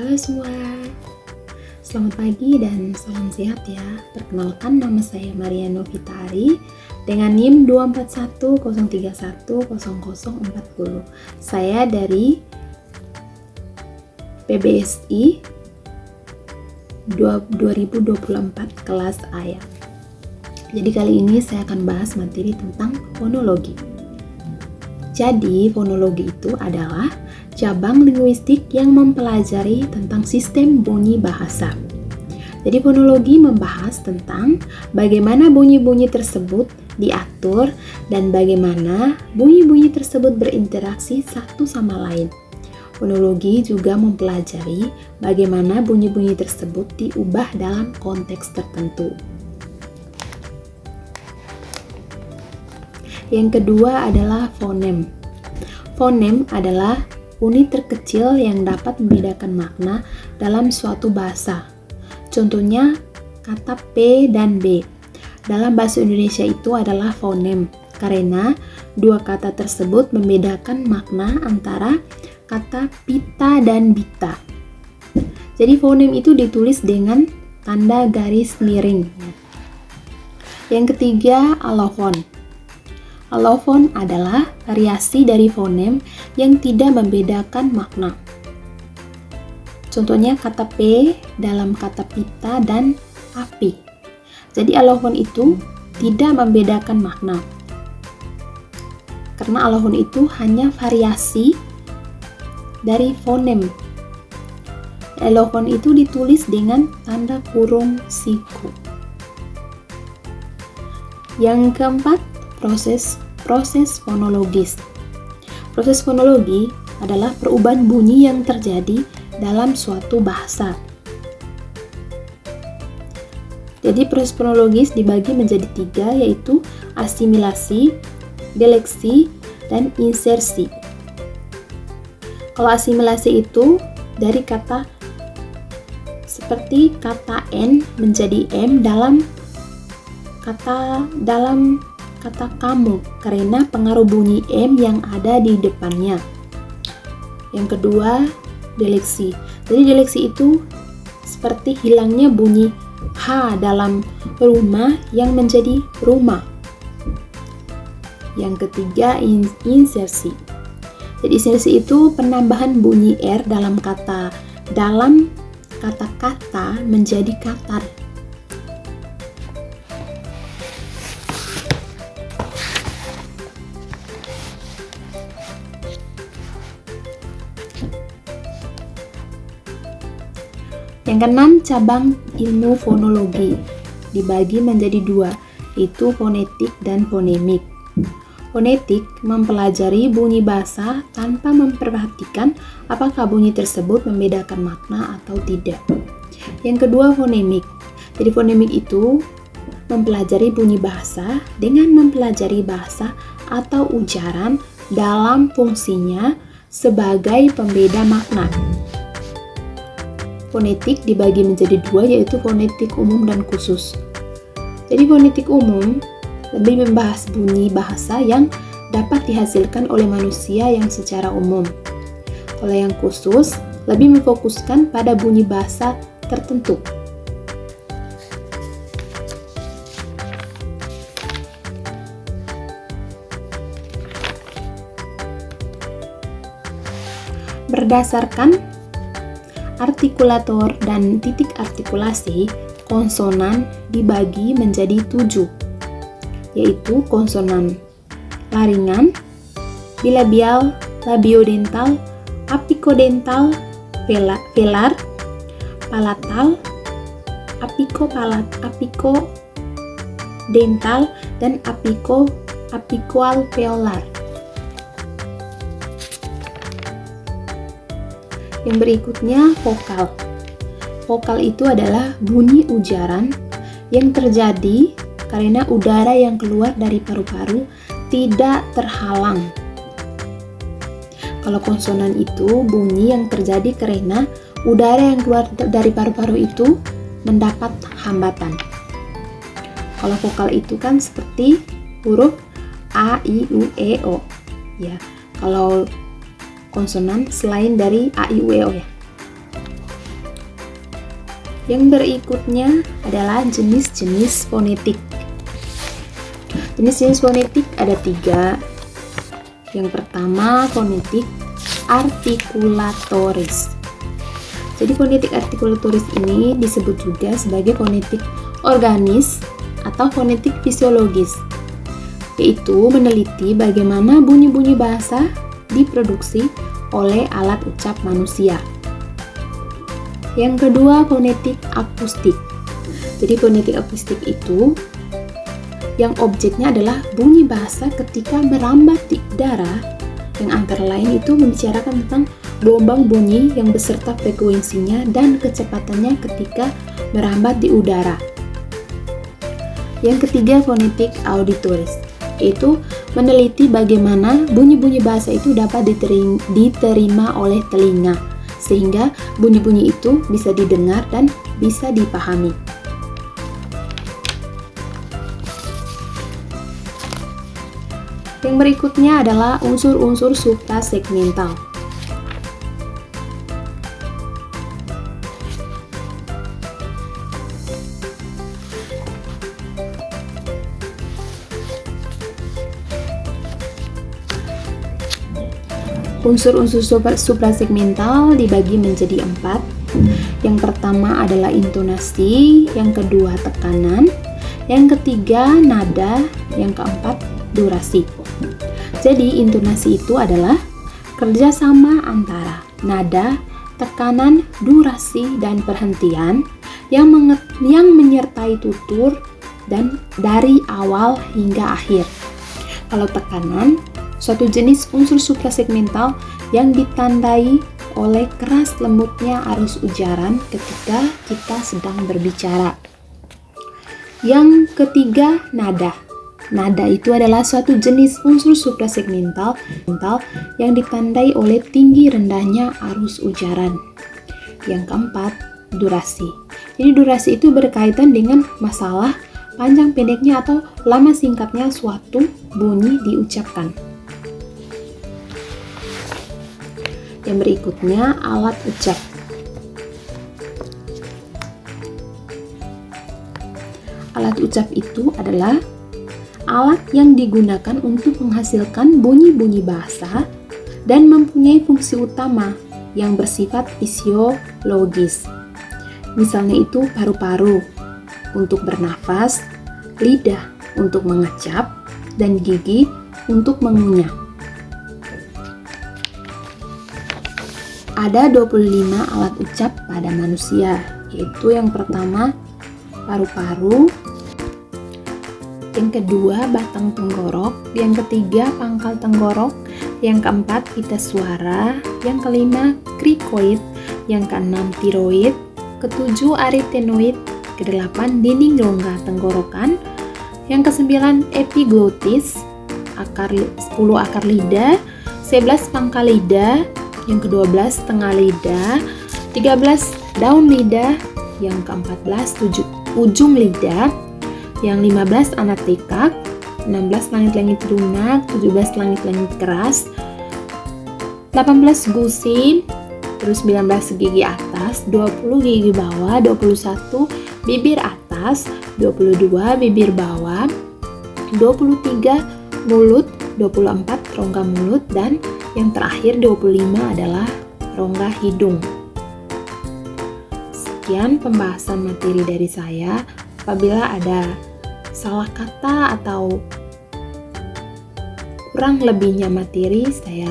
Halo semua, selamat pagi dan salam sehat ya. Perkenalkan, nama saya Maria Novita Ari dengan NIM 24103100040. Saya dari PBSI 2024 kelas A ya. Jadi kali ini saya akan bahas materi tentang fonologi. Jadi fonologi itu adalah cabang linguistik yang mempelajari tentang sistem bunyi bahasa. Jadi fonologi membahas tentang bagaimana bunyi-bunyi tersebut diatur dan bagaimana bunyi-bunyi tersebut berinteraksi satu sama lain. Fonologi juga mempelajari bagaimana bunyi-bunyi tersebut diubah dalam konteks tertentu. Yang kedua adalah fonem. Fonem adalah unit terkecil yang dapat membedakan makna dalam suatu bahasa. Contohnya kata P dan B. Dalam bahasa Indonesia itu adalah fonem, karena dua kata tersebut membedakan makna antara kata pita dan bita. Jadi fonem itu ditulis dengan tanda garis miring. Yang ketiga, alofon. Alofon adalah variasi dari fonem yang tidak membedakan makna. Contohnya kata P dalam kata pita dan api. Jadi alofon itu tidak membedakan makna. Karena alofon itu hanya variasi dari fonem. Alofon itu ditulis dengan tanda kurung siku. Yang keempat, proses fonologis. Proses fonologi adalah perubahan bunyi yang terjadi dalam suatu bahasa. Jadi proses fonologis dibagi menjadi 3, yaitu asimilasi, deleksi, dan insersi. Kalau asimilasi itu dari kata seperti kata N menjadi M dalam kata kamu, karena pengaruh bunyi M yang ada di depannya. Yang kedua, deleksi. Jadi deleksi itu seperti hilangnya bunyi H dalam rumah yang menjadi rumah. Yang ketiga, insersi. Jadi insersi itu penambahan bunyi R dalam kata-kata menjadi katar. Yang keenam, cabang ilmu fonologi dibagi menjadi 2, yaitu fonetik dan fonemik. Fonetik mempelajari bunyi bahasa tanpa memperhatikan apakah bunyi tersebut membedakan makna atau tidak. Yang kedua, fonemik. Jadi fonemik itu mempelajari bunyi bahasa dengan mempelajari bahasa atau ujaran dalam fungsinya sebagai pembeda makna. Fonetik dibagi menjadi 2, yaitu fonetik umum dan khusus. Jadi fonetik umum lebih membahas bunyi bahasa yang dapat dihasilkan oleh manusia yang secara umum. Kalau yang khusus lebih memfokuskan pada bunyi bahasa tertentu. Berdasarkan artikulator dan titik artikulasi, konsonan dibagi menjadi 7, yaitu konsonan laringan, bilabial, labiodental, apikodental, velar, palatal, apikodental, dan apikoalveolar. Yang berikutnya, vokal. Vokal itu adalah bunyi ujaran yang terjadi karena udara yang keluar dari paru-paru tidak terhalang. Kalau konsonan itu bunyi yang terjadi karena udara yang keluar dari paru-paru itu mendapat hambatan. Kalau vokal itu kan seperti huruf A, I, U, E, O. Ya, kalau konsonan selain dari A, I, U, E, O ya. Yang berikutnya adalah jenis-jenis fonetik. Jenis-jenis fonetik ada 3. Yang pertama, fonetik artikulatoris. Jadi fonetik artikulatoris ini disebut juga sebagai fonetik organis atau fonetik fisiologis, yaitu meneliti bagaimana bunyi-bunyi bahasa diproduksi oleh alat ucap manusia. Yang kedua, fonetik akustik. Jadi fonetik akustik itu yang objeknya adalah bunyi bahasa ketika merambat di udara, yang antara lain itu membicarakan tentang gelombang bunyi yang beserta frekuensinya dan kecepatannya ketika merambat di udara. Yang ketiga, fonetik auditoris, yaitu meneliti bagaimana bunyi-bunyi bahasa itu dapat diterima oleh telinga, sehingga bunyi-bunyi itu bisa didengar dan bisa dipahami. Yang berikutnya adalah unsur-unsur suprasegmental. Unsur-unsur suprasegmental dibagi menjadi 4. Yang pertama adalah intonasi, yang kedua tekanan, yang ketiga nada, yang keempat durasi. Jadi intonasi itu adalah kerjasama antara nada, tekanan, durasi, dan perhentian yang menyertai tutur dan dari awal hingga akhir. Kalau tekanan, suatu jenis unsur suprasegmental yang ditandai oleh keras lembutnya arus ujaran ketika kita sedang berbicara. Yang ketiga, nada. Nada itu adalah suatu jenis unsur suprasegmental yang ditandai oleh tinggi rendahnya arus ujaran. Yang keempat, durasi. Jadi durasi itu berkaitan dengan masalah panjang pendeknya atau lama singkatnya suatu bunyi diucapkan. Yang berikutnya, alat ucap. Alat ucap itu adalah alat yang digunakan untuk menghasilkan bunyi-bunyi bahasa dan mempunyai fungsi utama yang bersifat fisiologis. Misalnya itu paru-paru untuk bernafas, lidah untuk mengecap, dan gigi untuk mengunyah. Ada 25 alat ucap pada manusia, yaitu yang pertama paru-paru, yang kedua batang tenggorok, yang ketiga pangkal tenggorok, yang keempat pita suara, yang kelima krikoid, yang keenam tiroid, ketujuh arytenoid, kedelapan dinding rongga tenggorokan, yang kesembilan epiglotis, 10 akar lidah, 11 pangkal lidah, yang ke-12 tengah lidah, 13 daun lidah, yang ke-14 ujung lidah, yang 15 anak tekak, 16 langit-langit lunak, 17 langit-langit keras, 18 gusi, terus 19 gigi atas, 20 gigi bawah, 21 bibir atas, 22 bibir bawah, 23 mulut, 24 rongga mulut, dan yang terakhir 25 adalah rongga hidung. Sekian pembahasan materi dari saya. Apabila ada salah kata atau kurang lebihnya materi, saya